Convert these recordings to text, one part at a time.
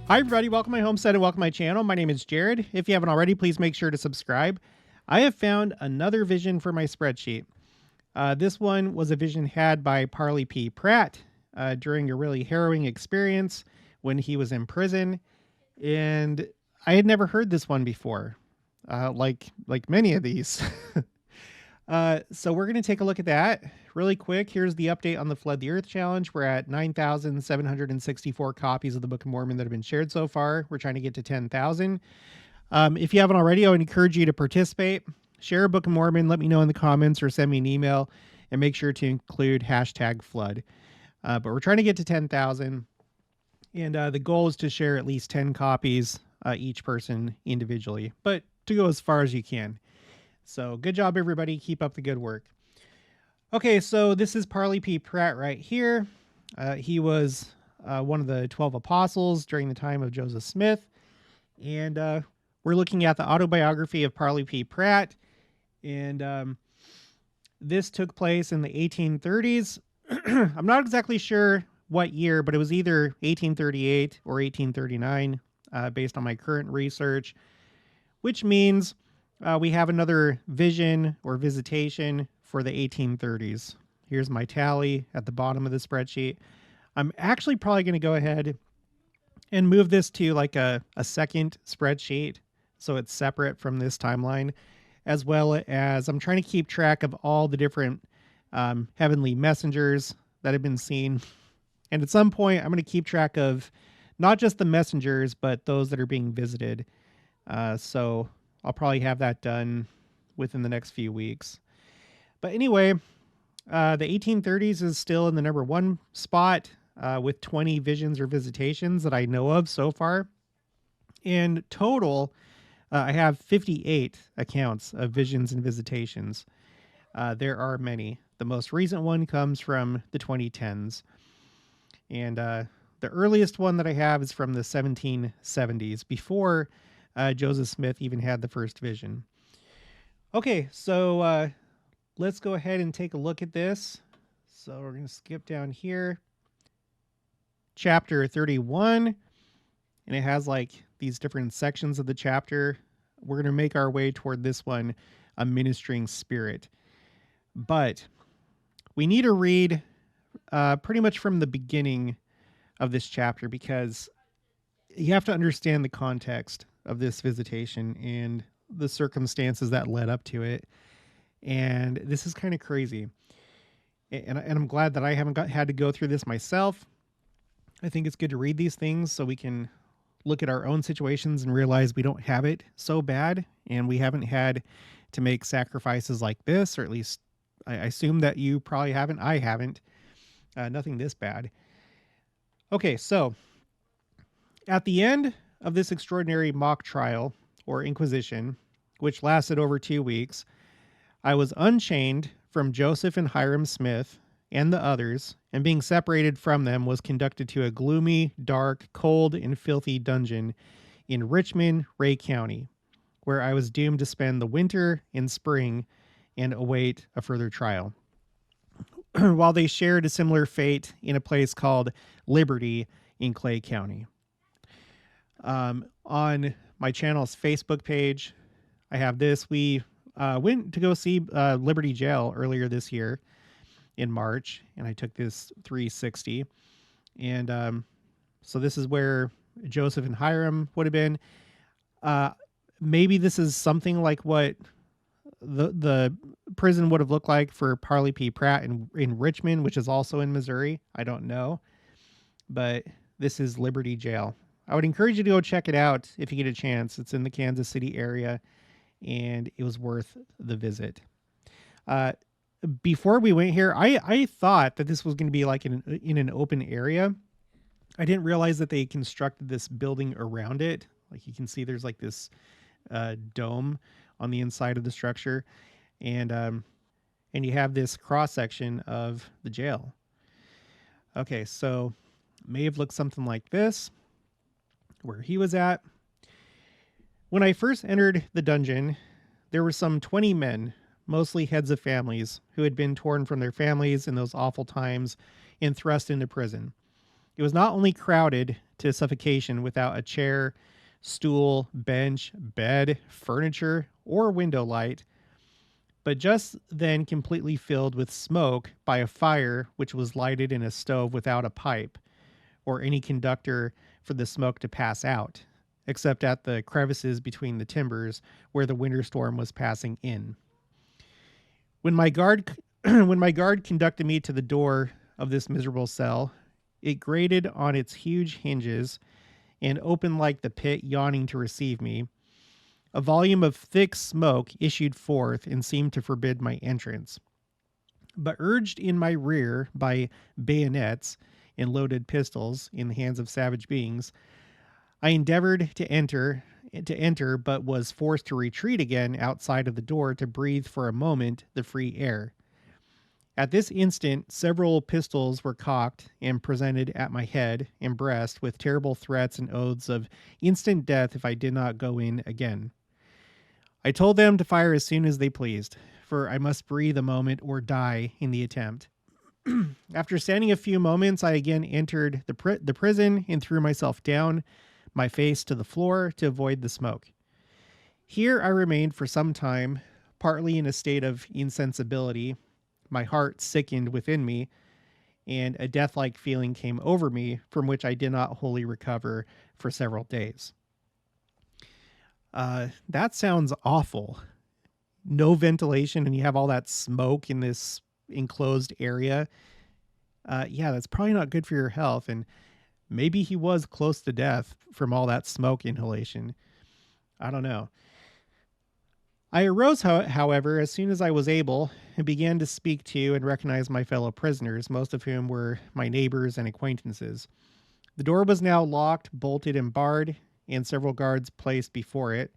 Hi, everybody. Welcome to my homestead and welcome to my channel. My name is Jared. If you haven't already, please make sure to subscribe. I have found another vision for my spreadsheet. This one was a vision had by Parley Pratt during a really harrowing experience when he was in prison. And I had never heard this one before, like many of these. So we're going to take a look at that really quick. Here's the update on the Flood the Earth challenge. We're at 9,764 copies of the Book of Mormon that have been shared so far. We're trying to get to 10,000. If you haven't already, I would encourage you to participate. Share a Book of Mormon. Let me know in the comments or send me an email, and make sure to include hashtag flood. But we're trying to get to 10,000. And the goal is to share at least 10 copies each person individually, but to go as far as you can. So good job, everybody. Keep up the good work. Okay, so this is Parley Pratt right here. He was one of the 12 apostles during the time of Joseph Smith. And we're looking at the autobiography of Parley Pratt. And this took place in the 1830s. I'm not exactly sure what year, but it was either 1838 or 1839 based on my current research, which means we have another vision or visitation for the 1830s. Here's my tally at the bottom of the spreadsheet. I'm actually probably going to go ahead and move this to like a second spreadsheet so it's separate from this timeline, as well as I'm trying to keep track of all the different heavenly messengers that have been seen. And at some point, I'm going to keep track of not just the messengers, but those that are being visited. So I'll probably have that done within the next few weeks. But anyway, the 1830s is still in the number one spot with 20 visions or visitations that I know of so far. In total, I have 58 accounts of visions and visitations. There are many. The most recent one comes from the 2010s. And the earliest one that I have is from the 1770s, before Joseph Smith even had the first vision. Okay, so let's go ahead and take a look at this. So we're going to skip down here. Chapter 31. And it has like these different sections of the chapter. We're going to make our way toward this one, a ministering spirit. But we need to read pretty much from the beginning of this chapter, because you have to understand the context of this visitation and the circumstances that led up to it. And this is kind of crazy. And I'm glad that I haven't had to go through this myself. I think it's good to read these things so we can look at our own situations and realize we don't have it so bad, and we haven't had to make sacrifices like this, or at least I assume that you probably haven't. I haven't. Nothing this bad. Okay, so at the end of this extraordinary mock trial or inquisition, which lasted over 2 weeks, I was unchained from Joseph and Hiram Smith and the others, and being separated from them was conducted to a gloomy, dark, cold, and filthy dungeon in Richmond, Ray County, where I was doomed to spend the winter and spring and await a further trial. While they shared a similar fate in a place called Liberty in Clay County. On my channel's Facebook page, I have this. We went to go see Liberty Jail earlier this year in March, and I took this 360. And so this is where Joseph and Hiram would have been. Maybe this is something like what the prison would have looked like for Parley Pratt in Richmond, which is also in Missouri. I don't know. But this is Liberty Jail. I would encourage you to go check it out if you get a chance. It's in the Kansas City area, and it was worth the visit. Before we went here, I thought that this was going to be like in an open area. I didn't realize that they constructed this building around it. Like you can see there's like this dome on the inside of the structure. And you have this cross section of the jail. Okay, so may have looked something like this, where he was at. When I first entered the dungeon, there were some 20 men, mostly heads of families, who had been torn from their families in those awful times and thrust into prison. It was not only crowded to suffocation without a chair, stool, bench, bed, furniture, or window light, but just then completely filled with smoke by a fire which was lighted in a stove without a pipe or any conductor for the smoke to pass out, except at the crevices between the timbers where the winter storm was passing in. When my guard when my guard conducted me to the door of this miserable cell, it grated on its huge hinges and opened like the pit yawning to receive me. A volume of thick smoke issued forth and seemed to forbid my entrance. But urged in my rear by bayonets and loaded pistols in the hands of savage beings, I endeavored to enter, but was forced to retreat again outside of the door to breathe for a moment the free air. At this instant, several pistols were cocked and presented at my head and breast with terrible threats and oaths of instant death if I did not go in again. I told them to fire as soon as they pleased, for I must breathe a moment or die in the attempt. After standing a few moments, I again entered the prison and threw myself down, my face to the floor to avoid the smoke. Here I remained for some time, partly in a state of insensibility. My heart sickened within me, and a death-like feeling came over me from which I did not wholly recover for several days. That sounds awful. No ventilation, and you have all that smoke in this enclosed area. Yeah, that's probably not good for your health, and maybe he was close to death from all that smoke inhalation. I don't know. I arose, however, as soon as I was able, and began to speak to and recognize my fellow prisoners, most of whom were my neighbors and acquaintances. The door was now locked, bolted, and barred, and several guards placed before it.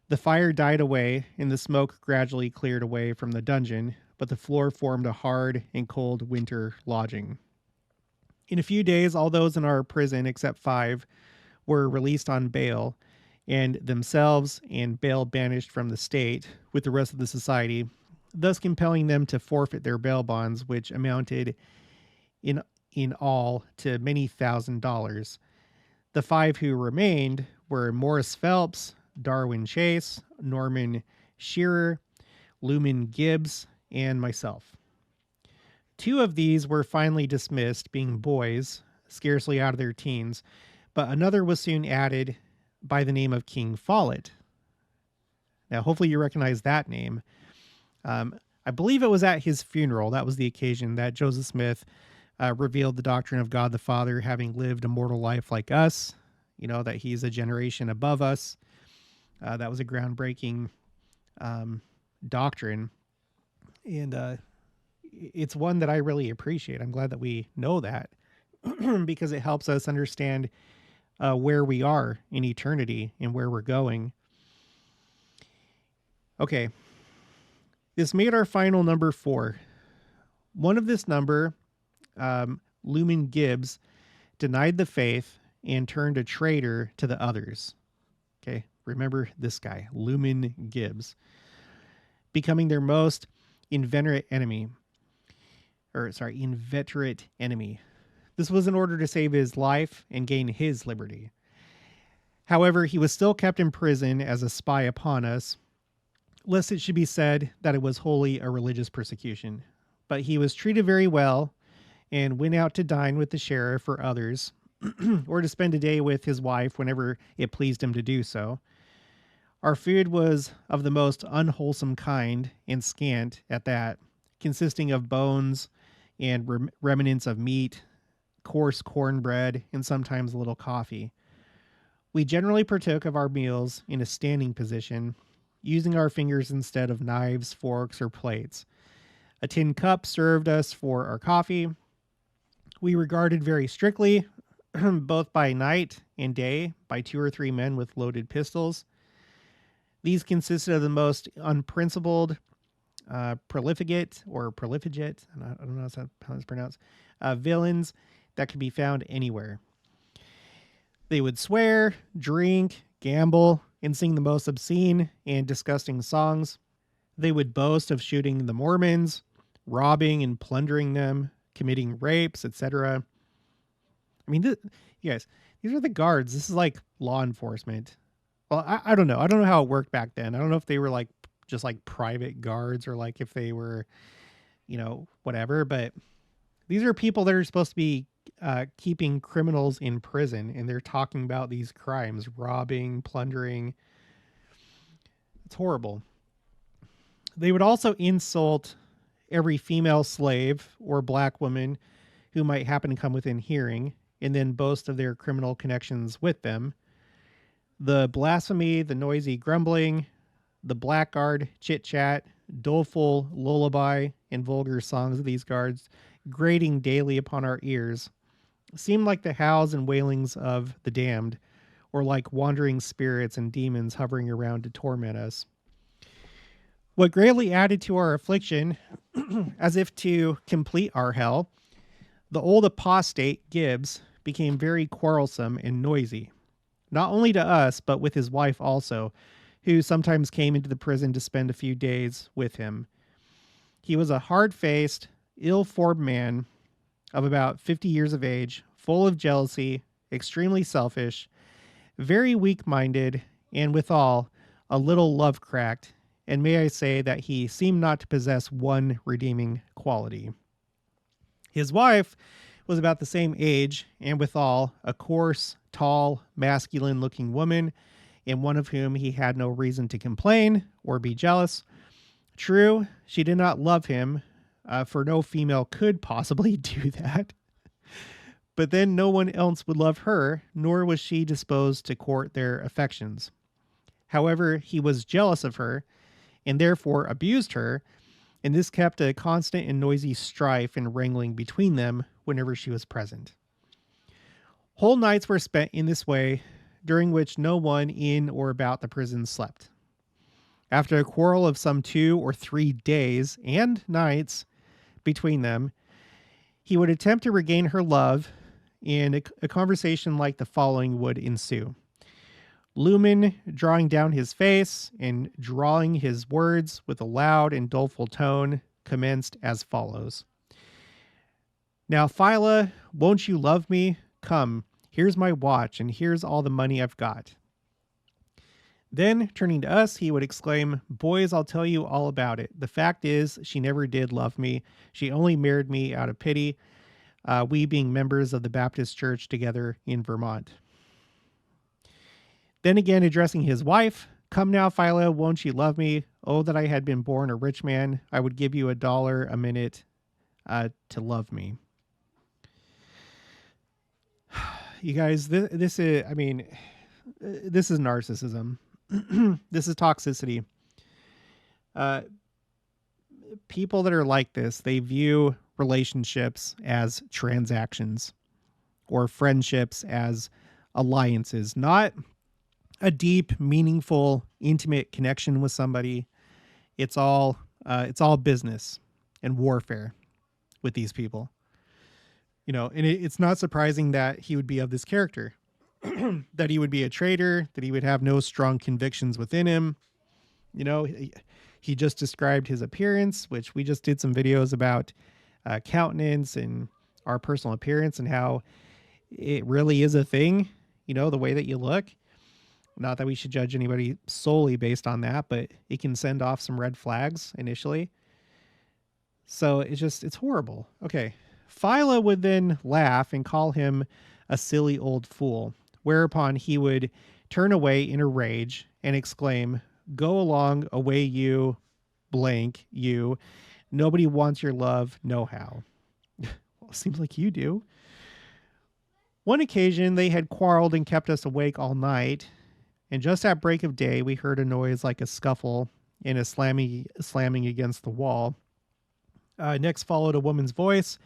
The fire died away, and the smoke gradually cleared away from the dungeon, but the floor formed a hard and cold winter lodging. In a few days, all those in our prison, except 5, were released on bail, and themselves and bail banished from the state with the rest of the society, thus compelling them to forfeit their bail bonds, which amounted in all to many $1,000s. The 5 who remained were Morris Phelps, Darwin Chase, Norman Shearer, Luman Gibbs, and myself. 2 of these were finally dismissed, being boys, scarcely out of their teens, but another was soon added by the name of King Follett. Now, hopefully you recognize that name. I believe it was at his funeral. That was the occasion that Joseph Smith revealed the doctrine of God the Father, having lived a mortal life like us, that he's a generation above us. That was a groundbreaking doctrine. And it's one that I really appreciate. I'm glad that we know that because it helps us understand where we are in eternity and where we're going. Okay. This made our final number 4. One of this number, Luman Gibbs, denied the faith and turned a traitor to the others. Okay. Remember this guy, Luman Gibbs, becoming their most inveterate enemy. This was in order to save his life and gain his liberty. However, he was still kept in prison as a spy upon us, lest it should be said that it was wholly a religious persecution. But he was treated very well and went out to dine with the sheriff or others, or to spend a day with his wife whenever it pleased him to do so. Our food was of the most unwholesome kind and scant at that, consisting of bones and remnants of meat, coarse cornbread, and sometimes a little coffee. We generally partook of our meals in a standing position, using our fingers instead of knives, forks, or plates. A tin cup served us for our coffee. We regarded very strictly, both by night and day, by 2 or 3 men with loaded pistols. These consisted of the most unprincipled, profligate, I don't know how it's pronounced, villains that could be found anywhere. They would swear, drink, gamble, and sing the most obscene and disgusting songs. They would boast of shooting the Mormons, robbing and plundering them, committing rapes, etc. I mean, you guys, These are the guards. This is like law enforcement. Well, I don't know. I don't know how it worked back then. I don't know if they were like just like private guards or like if they were, whatever. But these are people that are supposed to be keeping criminals in prison, and they're talking about these crimes, robbing, plundering. It's horrible. They would also insult every female slave or black woman who might happen to come within hearing, and then boast of their criminal connections with them. The blasphemy, the noisy grumbling, the blackguard chit-chat, doleful lullaby, and vulgar songs of these guards, grating daily upon our ears, seem like the howls and wailings of the damned, or like wandering spirits and demons hovering around to torment us. What greatly added to our affliction, as if to complete our hell, the old apostate Gibbs became very quarrelsome and noisy, not only to us, but with his wife also, who sometimes came into the prison to spend a few days with him. He was a hard-faced, ill-formed man of about 50 years of age, full of jealousy, extremely selfish, very weak-minded, and withal a little love-cracked, and may I say that he seemed not to possess one redeeming quality. His wife was about the same age, and withal a coarse, tall, masculine-looking woman, and one of whom he had no reason to complain or be jealous. True, she did not love him, for no female could possibly do that. But then no one else would love her, nor was she disposed to court their affections. However, he was jealous of her, and therefore abused her, and this kept a constant and noisy strife and wrangling between them whenever she was present. Whole nights were spent in this way, during which no one in or about the prison slept. After a quarrel of some 2 or 3 days and nights between them, he would attempt to regain her love, and a conversation like the following would ensue. Lumen, drawing down his face and drawing his words with a loud and doleful tone, commenced as follows. Now, Phyla, won't you love me? Come, here's my watch, and here's all the money I've got. Then, turning to us, he would exclaim, boys, I'll tell you all about it. The fact is, she never did love me. She only married me out of pity, we being members of the Baptist church together in Vermont. Then again, addressing his wife, come now, Phyla, won't you love me? Oh, that I had been born a rich man. I would give you $1 a minute to love me. You guys, this is narcissism. This is toxicity. People that are like this, they view relationships as transactions or friendships as alliances, not a deep, meaningful, intimate connection with somebody. It's all business and warfare with these people. And it's not surprising that he would be of this character, that he would be a traitor, that he would have no strong convictions within him. He just described his appearance, which we just did some videos about countenance and our personal appearance and how it really is a thing, the way that you look. Not that we should judge anybody solely based on that, but it can send off some red flags initially. So it's horrible. Okay. Phyla would then laugh and call him a silly old fool, whereupon he would turn away in a rage and exclaim, go along, away you, blank, you. Nobody wants your love, no how. Well, seems like you do. One occasion, they had quarreled and kept us awake all night, and just at break of day, we heard a noise like a scuffle and a slamming against the wall. Next followed a woman's voice,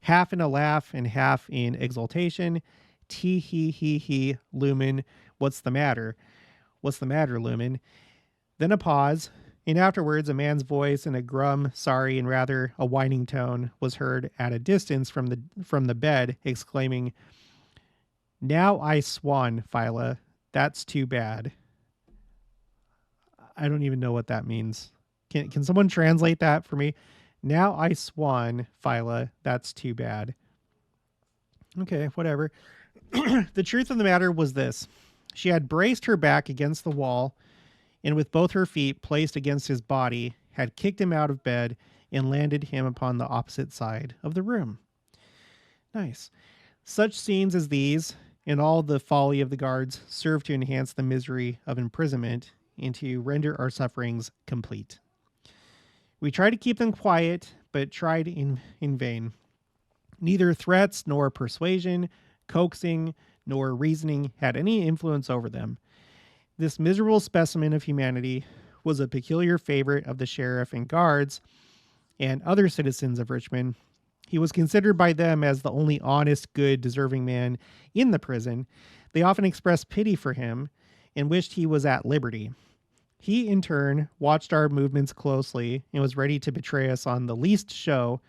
half in a laugh and half in exultation. Tee hee hee hee, Lumen, what's the matter? What's the matter, Lumen? Then a pause, and afterwards a man's voice in a grum, sorry, and rather a whining tone was heard at a distance from the bed, exclaiming, now I swan, Phyla. That's too bad. I don't even know what that means. Can someone translate that for me? Now I swan, Phyla. That's too bad. Okay, whatever. The truth of the matter was this. She had braced her back against the wall and with both her feet placed against his body, had kicked him out of bed and landed him upon the opposite side of the room. Nice. Such scenes as these and all the folly of the guards serve to enhance the misery of imprisonment and to render our sufferings complete. We tried to keep them quiet, but tried in vain. Neither threats nor persuasion, coaxing nor reasoning had any influence over them. This miserable specimen of humanity was a peculiar favorite of the sheriff and guards and other citizens of Richmond. He was considered by them as the only honest, good, deserving man in the prison. They often expressed pity for him and wished he was at liberty. He, in turn, watched our movements closely and was ready to betray us on the least show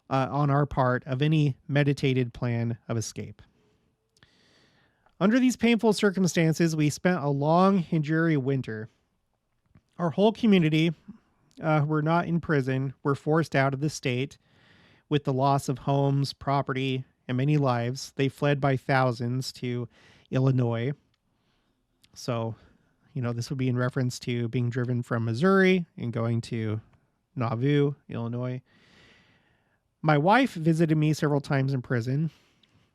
on our part of any meditated plan of escape. Under these painful circumstances, we spent a long and dreary winter. Our whole community, who were not in prison, were forced out of the state. With the loss of homes, property, and many lives, they fled by thousands to Illinois. So, this would be in reference to being driven from Missouri and going to Nauvoo, Illinois. My wife visited me several times in prison,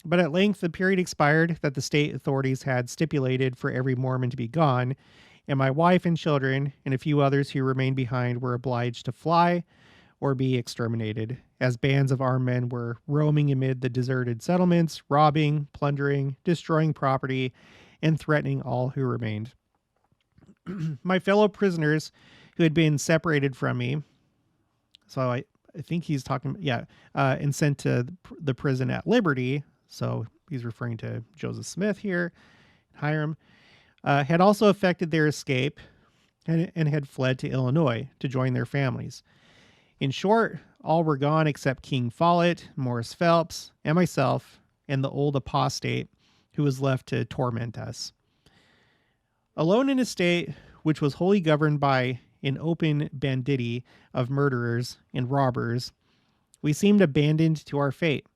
but at length the period expired that the state authorities had stipulated for every Mormon to be gone, and my wife and children and a few others who remained behind were obliged to fly or be exterminated, as bands of armed men were roaming amid the deserted settlements, robbing, plundering, destroying property, and threatening all who remained. My fellow prisoners who had been separated from me, so I think he's talking, and sent to the prison at Liberty, so he's referring to Joseph Smith here, Hiram, had also effected their escape and had fled to Illinois to join their families. In short, all were gone except King Follett, Morris Phelps, and myself, and the old apostate who was left to torment us. Alone in a state which was wholly governed by an open banditti of murderers and robbers, we seemed abandoned to our fate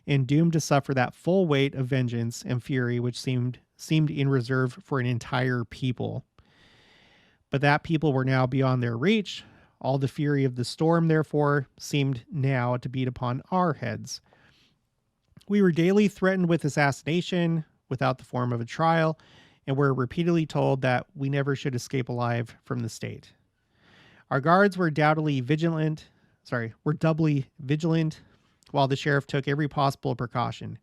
and doomed to suffer that full weight of vengeance and fury which seemed in reserve for an entire people. But that people were now beyond their reach. All the fury of the storm, therefore, seemed now to beat upon our heads. We were daily threatened with assassination without the form of a trial, and were repeatedly told that we never should escape alive from the state. Our guards were doubly vigilant, while the sheriff took every possible precaution.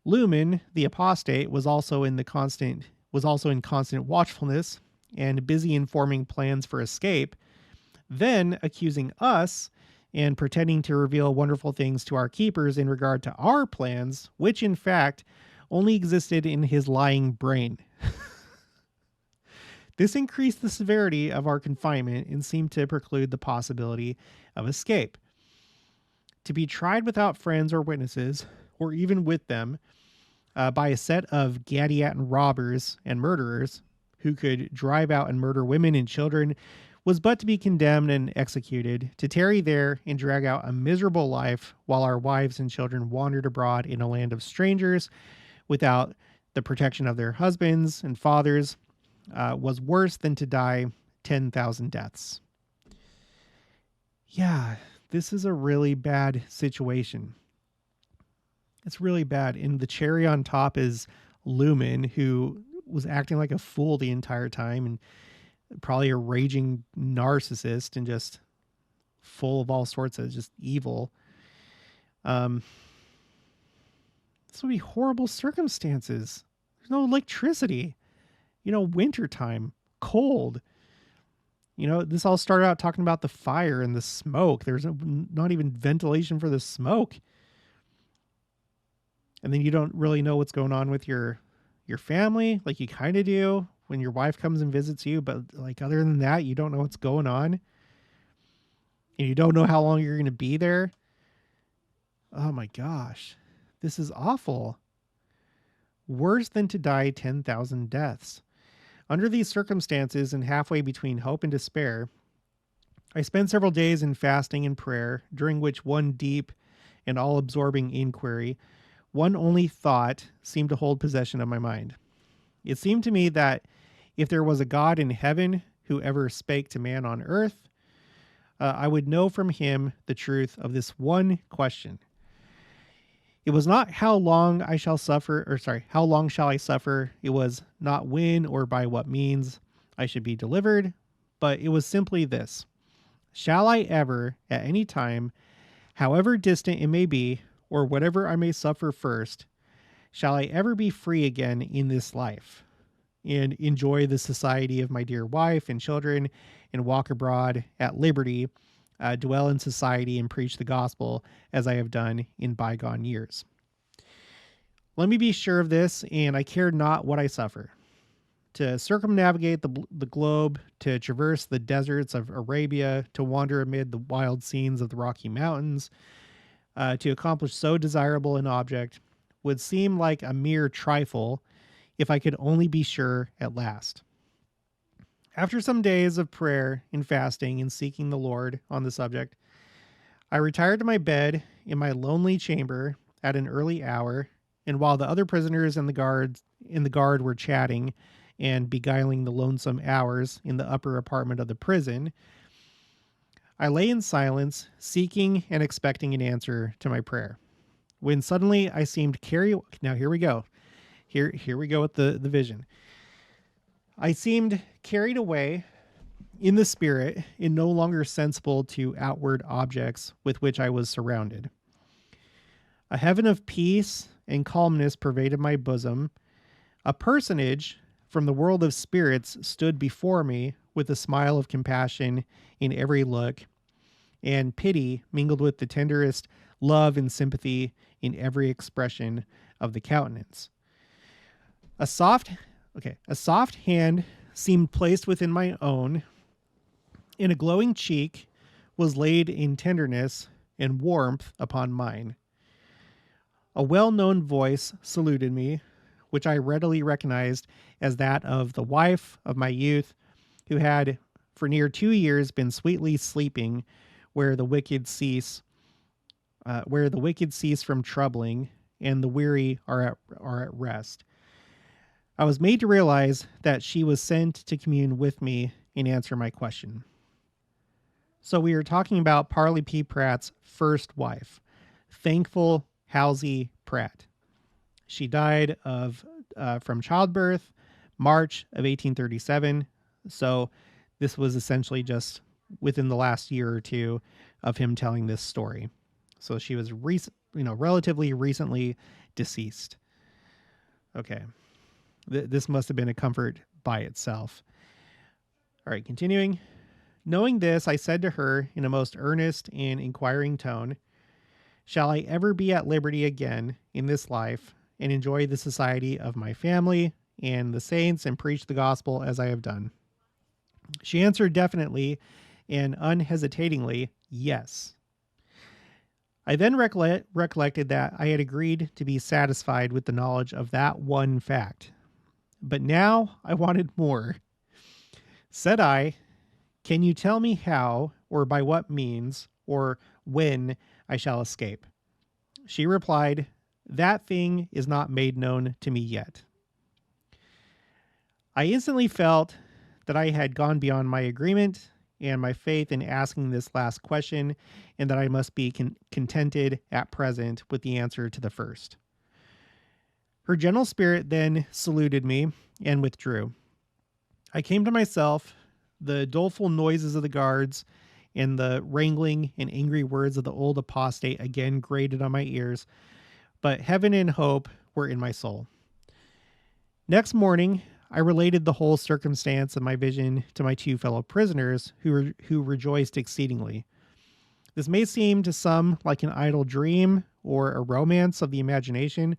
Lumen, the apostate, was also in constant watchfulness and busy in forming plans for escape, then accusing us and pretending to reveal wonderful things to our keepers in regard to our plans, which in fact only existed in his lying brain. This increased the severity of our confinement and seemed to preclude the possibility of escape. To be tried without friends or witnesses, or even with them, by a set of Gadiaton robbers and murderers who could drive out and murder women and children, was but to be condemned and executed, to tarry there and drag out a miserable life while our wives and children wandered abroad in a land of strangers without the protection of their husbands and fathers, was worse than to die 10,000 deaths. Yeah, this is a really bad situation. It's really bad. And the cherry on top is Lumen, who was acting like a fool the entire time and probably a raging narcissist and just full of all sorts of just evil. This would be horrible circumstances. There's no electricity. Wintertime, cold. This all started out talking about the fire and the smoke. There's not even ventilation for the smoke. And then you don't really know what's going on with your family. Like you kind of do when your wife comes and visits you. But like other than that, you don't know what's going on. And you don't know how long you're going to be there. Oh my gosh. This is awful. Worse than to die 10,000 deaths. Under these circumstances and halfway between hope and despair, I spent several days in fasting and prayer, during which one deep and all-absorbing inquiry one only thought seemed to hold possession of my mind. It seemed to me that if there was a God in heaven who ever spake to man on earth, I would know from him the truth of this one question. It was not how long I shall suffer, how long shall I suffer? It was not when or by what means I should be delivered, but it was simply this. Shall I ever, at any time, however distant it may be, or whatever I may suffer first, shall I ever be free again in this life and enjoy the society of my dear wife and children and walk abroad at liberty, dwell in society and preach the gospel as I have done in bygone years? Let me be sure of this, and I care not what I suffer. To circumnavigate the globe, to traverse the deserts of Arabia, to wander amid the wild scenes of the Rocky Mountains, to accomplish so desirable an object would seem like a mere trifle if I could only be sure at last. After some days of prayer and fasting and seeking the Lord on the subject, I retired to my bed in my lonely chamber at an early hour, and while the other prisoners and the guard were chatting and beguiling the lonesome hours in the upper apartment of the prison, I lay in silence, seeking and expecting an answer to my prayer. When suddenly I seemed now here we go. Here we go with the vision. I seemed carried away in the spirit and no longer sensible to outward objects with which I was surrounded. A heaven of peace and calmness pervaded my bosom. A personage from the world of spirits stood before me with a smile of compassion in every look, and pity mingled with the tenderest love and sympathy in every expression of the countenance. A soft hand seemed placed within my own, and a glowing cheek was laid in tenderness and warmth upon mine. A well-known voice saluted me, which I readily recognized as that of the wife of my youth, who had for near 2 years been sweetly sleeping where the wicked cease from troubling, and the weary are at rest. I was made to realize that she was sent to commune with me and answer my question. So we are talking about Parley P. Pratt's first wife, Thankful Halsey Pratt. She died from childbirth, March of 1837. So this was essentially just within the last year or two of him telling this story. So she was relatively recently deceased. Okay. This must have been a comfort by itself. All right, continuing. Knowing this, I said to her in a most earnest and inquiring tone, shall I ever be at liberty again in this life and enjoy the society of my family and the saints and preach the gospel as I have done? She answered definitely and unhesitatingly, yes. I then recollected that I had agreed to be satisfied with the knowledge of that one fact. But now I wanted more. Said I, can you tell me how or by what means or when I shall escape? She replied, that thing is not made known to me yet. I instantly felt that I had gone beyond my agreement and my faith in asking this last question, and that I must be contented at present with the answer to the first. Her gentle spirit then saluted me and withdrew. I came to myself. The doleful noises of the guards and the wrangling and angry words of the old apostate again grated on my ears, but heaven and hope were in my soul. Next morning, I related the whole circumstance of my vision to my 2 fellow prisoners, who rejoiced exceedingly. This may seem to some like an idle dream or a romance of the imagination,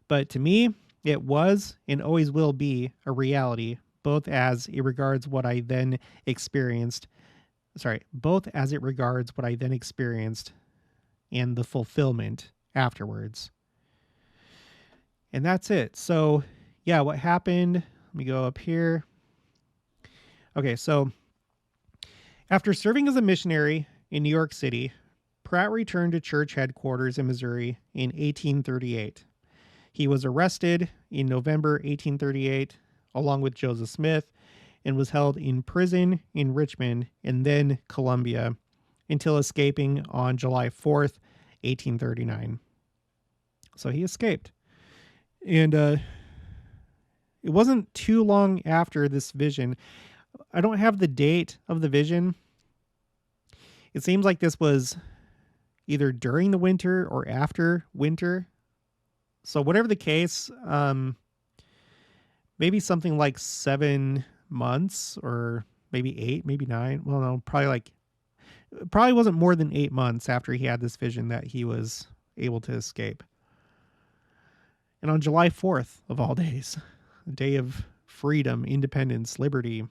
but to me, it was and always will be a reality, both as it regards what I then experienced and the fulfillment afterwards. And that's it. So, yeah, what happened? Let me go up here. Okay, so after serving as a missionary in New York City, Pratt returned to church headquarters in Missouri in 1838. He was arrested in November 1838 along with Joseph Smith and was held in prison in Richmond and then Columbia until escaping on July 4th, 1839. So he escaped. And it wasn't too long after this vision. I don't have the date of the vision. It seems like this was either during the winter or after winter. So whatever the case, maybe something like 7 months or maybe 8, maybe 9. Well, no, probably wasn't more than 8 months after he had this vision that he was able to escape. And on July 4th, of all days, the day of freedom, independence, liberty,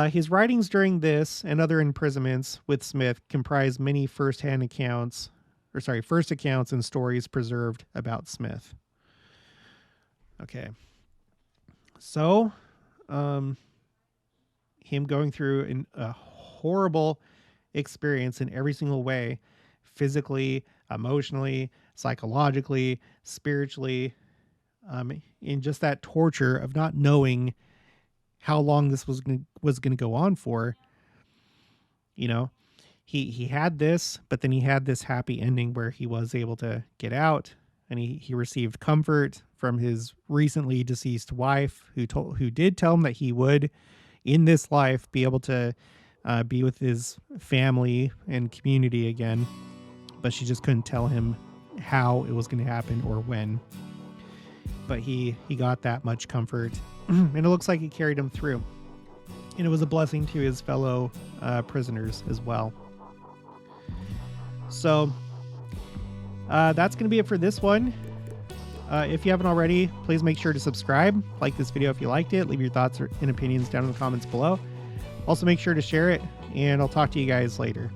his writings during this and other imprisonments with Smith comprise many first accounts and stories preserved about Smith. Okay. So, him going through a horrible experience in every single way, physically, emotionally, psychologically, spiritually, in just that torture of not knowing how long this was going to go on for. You know, he had this, but then he had this happy ending where he was able to get out, and he received comfort from his recently deceased wife, who did tell him that he would, in this life, be able to be with his family and community again, but she just couldn't tell him how it was going to happen or when. But he got that much comfort, and it looks like it carried him through. And it was a blessing to his fellow prisoners as well. So that's going to be it for this one. If you haven't already, please make sure to subscribe, like this video if you liked it, leave your thoughts and opinions down in the comments below. Also make sure to share it, and I'll talk to you guys later.